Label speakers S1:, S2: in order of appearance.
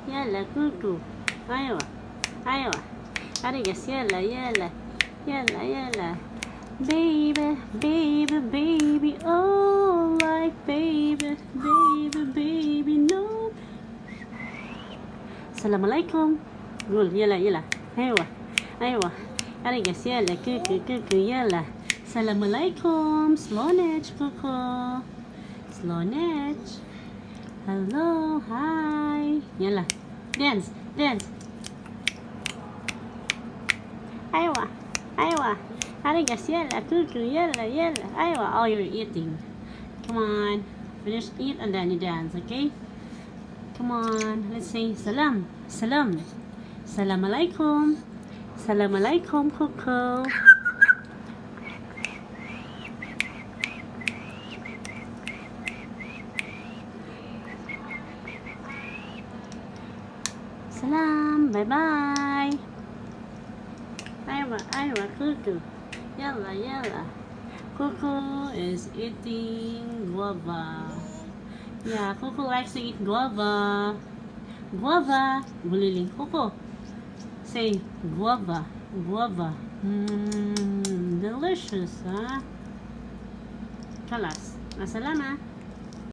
S1: يلا كوكو. أيوة أيوة. أرجس يلا يلا يلا يلا. Baby baby baby oh like baby baby baby no. السلام عليكم. قول يلا يلا. أيوة أيوة. أرجس يلا كوكو كوكو يلا. السلام عليكم. Slow neck Coco. Slow neck. Hello hi. يلا dance dance. أيوة أيوة. أرجس يلا كوكو يلا يلا. أيوة. Oh, you're eating. Come on. Finish eat and then you dance, okay? Come on. Let's say salam. Salam. Salam alaikum. Salam alaikum, Coco. Salam. Bye bye. Aywa, aywa, Coco. Yalla, yalla. Coco is eating guava. Yeah, Coco likes to eat guava. Guava. Buliling Coco. Say guava. Guava. Delicious, huh? Kalas. Masalama.